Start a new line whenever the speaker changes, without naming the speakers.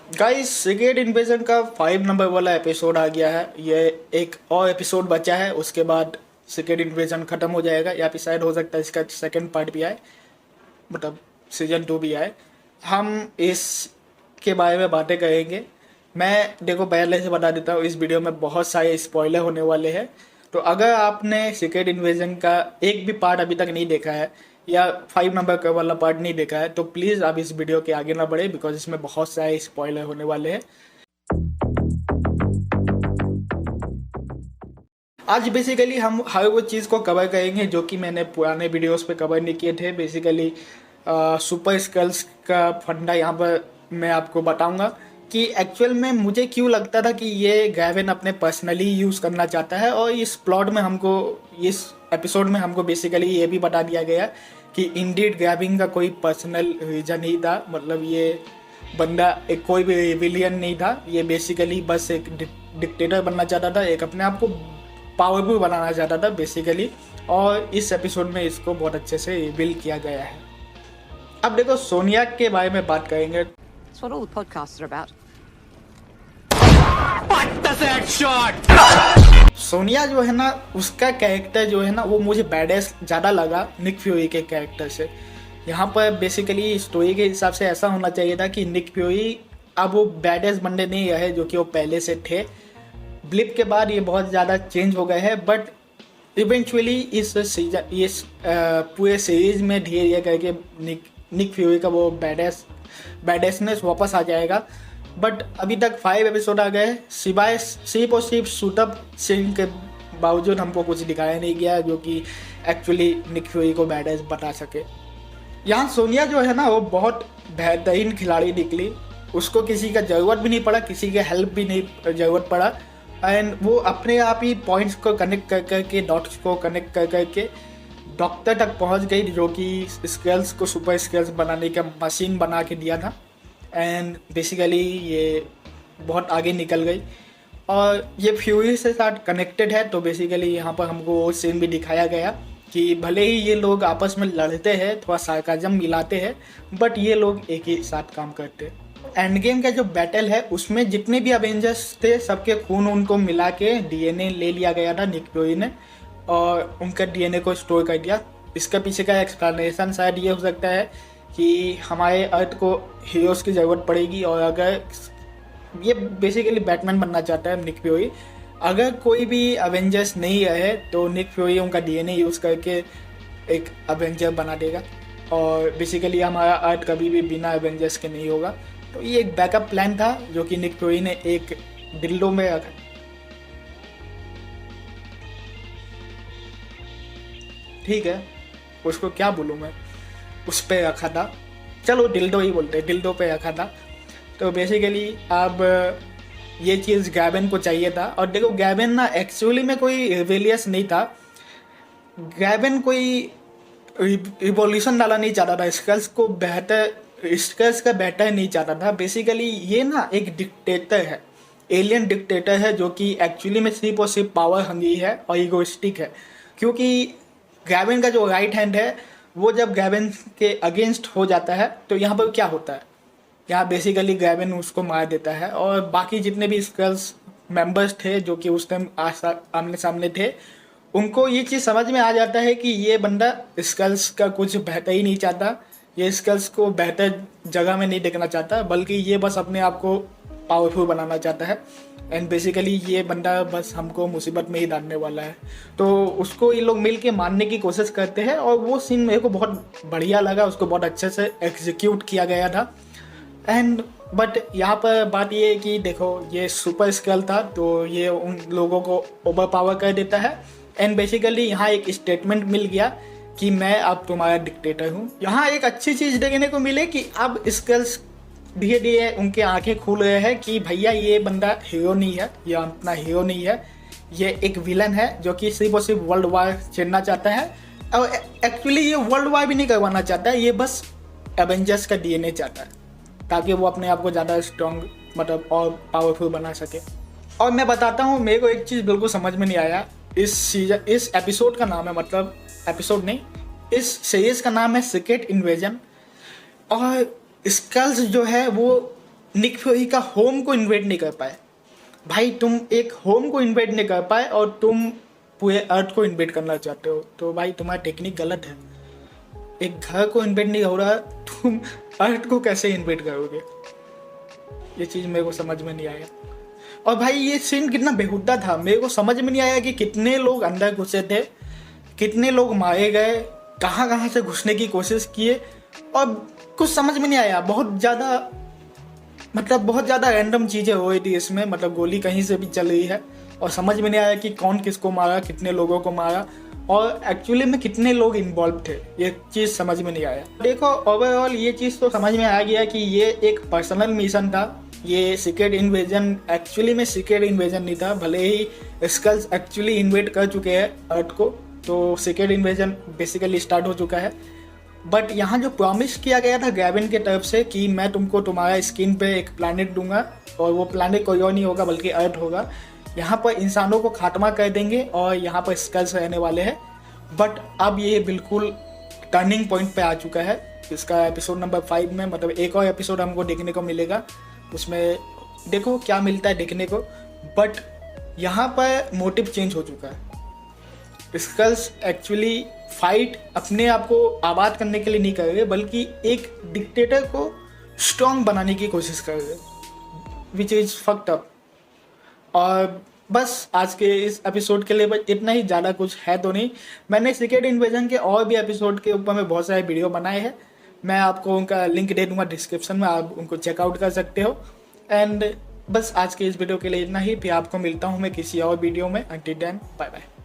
Guys secret invasion का 5 number वाला episode आ गया है। ये एक और एपिसोड बचा है, उसके बाद सीक्रेट इन्वेजन खत्म हो जाएगा या फिर शायद हो सकता है इसका सेकंड पार्ट भी आए, मतलब सीजन 2 भी आए। हम इस के बारे में बातें करेंगे। मैं देखो पहले से बता देता हूँ, इस वीडियो में बहुत सारे स्पॉइलर होने वाले हैं। तो अगर आपने सीक्रेट इन्वेजन का एक भी पार्ट अभी तक नहीं देखा है या 5 नंबर का वाला पार्ट नहीं देखा है तो प्लीज़ आप इस वीडियो के आगे ना बढ़े, बिकॉज इसमें बहुत सारे स्पॉइलर होने वाले हैं। आज बेसिकली हम हर वो चीज़ को कवर करेंगे जो कि मैंने पुराने वीडियोस पे कवर नहीं किए थे। बेसिकली सुपर स्कल्स का फंडा यहाँ पर मैं आपको बताऊंगा कि एक्चुअल में मुझे क्यों लगता था कि ये गैविन अपने पर्सनली यूज़ करना चाहता है। और इस प्लॉट में हमको, इस एपिसोड में हमको बेसिकली ये भी बता दिया गया कि इंडीड गैविन का कोई पर्सनल रीजन ही था। मतलब ये बंदा एक कोई भी रिविलियन नहीं था, ये बेसिकली बस एक डिक्टेटर बनना चाहता था, एक अपने आप को पावरफुल बनाना चाहता था बेसिकली। और इस एपिसोड में इसको बहुत अच्छे से रिवील किया गया है। अब देखो सोनिया के बारे में बात करेंगे।
That's what all the podcasts are about.
Sonia जो है ना, उसका कैरेक्टर जो है ना वो मुझे बैडेस ज़्यादा लगा निक फ्यूरी के कैरेक्टर से। यहाँ पर बेसिकली स्टोरी के हिसाब से ऐसा होना चाहिए था कि निक फ्यूरी अब वो बैडेस बंदे नहीं रहे जो कि वो पहले से थे। ब्लिप के बाद ये बहुत ज़्यादा चेंज हो गए हैं, बट इवेंचुअली इस सीजन, इस पूरे सीरीज में धीरे धीरे करके निक फ्यूरी का वो बैडेसनेस वापस आ जाएगा। बट अभी तक 5 एपिसोड आ गए, सिवाय सिर्फ और सिर्फ शूटअप सीन के बावजूद हमको कुछ दिखाया नहीं गया जो कि एक्चुअली निक फ्यूरी को बैडेस बता सके। यहाँ सोनिया जो है ना वो बहुत बेहतरीन खिलाड़ी निकली। उसको किसी का ज़रूरत भी नहीं पड़ा, किसी के हेल्प भी नहीं ज़रूरत पड़ा, एंड वो अपने आप ही पॉइंट्स को कनेक्ट कर करके, डॉट्स को कनेक्ट कर करके डॉक्टर तक पहुंच गई, जो कि स्किल्स को सुपर स्किल्स बनाने का मशीन बना के दिया था। एंड बेसिकली ये बहुत आगे निकल गई और ये फ्यूरी से साथ कनेक्टेड है। तो बेसिकली यहाँ पर हमको वो सीन भी दिखाया गया कि भले ही ये लोग आपस में लड़ते हैं, थोड़ा सार्काज़म मिलाते हैं, बट ये लोग एक ही साथ काम करते हैं। एंड गेम का जो बैटल है उसमें जितने भी अवेंजर्स थे सबके खून उनको मिला के डीएनए ले लिया गया था निक फ्यूरी ने, और उनका डीएनए को स्टोर कर दिया। इसका पीछे का एक्सप्लेनेशन शायद ये हो सकता है कि हमारे अर्थ को हीरोज़ की ज़रूरत पड़ेगी, और अगर ये बेसिकली बैटमैन बनना चाहता है निक फ्यूरी, अगर कोई भी अवेंजर्स नहीं रहे तो निक फ्यूरी उनका डीएनए यूज़ करके एक अवेंजर बना देगा, और बेसिकली हमारा अर्थ कभी भी बिना अवेंजर्स के नहीं होगा। तो ये एक बैकअप प्लान था जो कि निक फ्यूरी ने एक डिल्डो में रखा। ठीक है, उसको क्या बोलूँ मैं, उस पे रखा था, चलो डिल्डो ही बोलते हैं, डिल्डो पे रखा था। तो बेसिकली अब ये चीज़ गैविन को चाहिए था। और देखो गैविन ना एक्चुअली में कोई रिवेलियस नहीं था, गैविन कोई रिवॉल्यूशन डाला नहीं चाहता था, स्कल्स का बेटर नहीं चाहता था। बेसिकली ये ना एक डिक्टेटर है, एलियन डिक्टेटर है, जो कि एक्चुअली में सिर्फ और सिर्फ पावर हंग्री है और इगोइस्टिक है। क्योंकि गैविन का जो राइट हैंड है वो जब गैविन के अगेंस्ट हो जाता है तो यहाँ पर क्या होता है, यहाँ बेसिकली गैविन उसको मार देता है। और बाकी जितने भी स्कल्स मेंबर्स थे जो कि उस टाइम आमने सामने थे, उनको ये चीज़ समझ में आ जाता है कि ये बंदा स्कल्स का कुछ बेहतर ही नहीं चाहता, ये स्कल्स को बेहतर जगह में नहीं देखना चाहता, बल्कि ये बस अपने आप को पावरफुल बनाना चाहता है। एंड बेसिकली ये बंदा बस हमको मुसीबत में ही डालने वाला है। तो उसको ये लोग मिल के मारने की कोशिश करते हैं, और वो सीन मेरे को बहुत बढ़िया लगा, उसको बहुत अच्छे से एग्जीक्यूट किया गया था। एंड बट यहाँ पर बात ये है कि देखो ये सुपर स्केल था तो ये उन लोगों को ओवर पावर कर देता है। एंड बेसिकली यहाँ एक स्टेटमेंट मिल गया कि मैं अब तुम्हारा डिक्टेटर हूँ। यहाँ एक अच्छी चीज़ देखने को मिले कि अब स्केल्स धीरे धीरे उनके आंखें खुल रहे हैं कि भैया ये बंदा हीरो नहीं है, ये अपना हीरो नहीं है, ये एक विलन है जो कि सिर्फ और सिर्फ वर्ल्ड वार छेड़ना चाहता है। और एक्चुअली ये वर्ल्ड वार भी नहीं करवाना चाहता है, ये बस एवेंजर्स का डीएनए चाहता है ताकि वो अपने आप को ज़्यादा स्ट्रॉन्ग, मतलब और पावरफुल बना सके। और मैं बताता हूँ, मेरे को एक चीज़ बिल्कुल समझ में नहीं आया। इस एपिसोड का नाम है, मतलब एपिसोड नहीं, इस सीरीज का नाम है सीक्रेट इन्वेजन। और स्कल्स जो है वो निक फ्यूरी का होम को इन्वेड नहीं कर पाए। भाई तुम एक होम को इन्वेड नहीं कर पाए और तुम पूरे अर्थ को इन्वेड करना चाहते हो, तो भाई तुम्हारा टेक्निक गलत है। एक घर को इन्वेड नहीं हो रहा, तुम अर्थ को कैसे इन्वेड करोगे? ये चीज़ मेरे को समझ में नहीं आया। और भाई ये सीन कितना बेहुदा था, मेरे को समझ में नहीं आया कि कितने लोग अंदर घुसे थे, कितने लोग मारे गए, कहाँ कहाँ से घुसने की कोशिश किए, और कुछ समझ में नहीं आया। बहुत ज़्यादा रैंडम चीज़ें हो रही थी इसमें, मतलब गोली कहीं से भी चल रही है और समझ में नहीं आया कि कौन किसको मारा, कितने लोगों को मारा और एक्चुअली में कितने लोग इन्वॉल्व थे, ये चीज़ समझ में नहीं आया। देखो ओवरऑल ये चीज़ तो समझ में आ गया कि ये एक पर्सनल मिशन था। ये सीक्रेट इन्वेजन एक्चुअली में सीक्रेट इन्वेजन नहीं था, भले ही स्कल्स एक्चुअली इन्वेड कर चुके हैं अर्थ को, तो सीक्रेट इन्वेजन बेसिकली स्टार्ट हो चुका है। बट यहाँ जो प्रॉमिस किया गया था गैविन के तरफ से कि मैं तुमको तुम्हारा स्किन पे एक प्लैनेट दूंगा और वो प्लैनेट कोई और नहीं होगा बल्कि अर्थ होगा, यहाँ पर इंसानों को खात्मा कर देंगे और यहाँ पर स्कल्स रहने वाले हैं। बट अब ये बिल्कुल टर्निंग पॉइंट पे आ चुका है। इसका एपिसोड नंबर 5 में मतलब एक और एपिसोड हमको देखने को मिलेगा, उसमें देखो क्या मिलता है देखने को। बट यहाँ पर मोटिव चेंज हो चुका है। स्कल्स एक्चुअली फाइट अपने आप को आबाद करने के लिए नहीं कर रहे, बल्कि एक डिक्टेटर को स्ट्रॉन्ग बनाने की कोशिश कर रहे, विच इज़ फक्ड अप। और बस आज के इस एपिसोड के लिए बस इतना ही, ज़्यादा कुछ है तो नहीं। मैंने सीक्रेट इन्वेजन के और भी एपिसोड के ऊपर में बहुत सारे वीडियो बनाए हैं, मैं आपको उनका लिंक दे दूंगा डिस्क्रिप्शन में, आप उनको चेकआउट कर सकते हो। एंड बस आज के इस वीडियो के लिए इतना ही, फिर आपको मिलता हूँ मैं किसी और वीडियो में। Until then bye bye.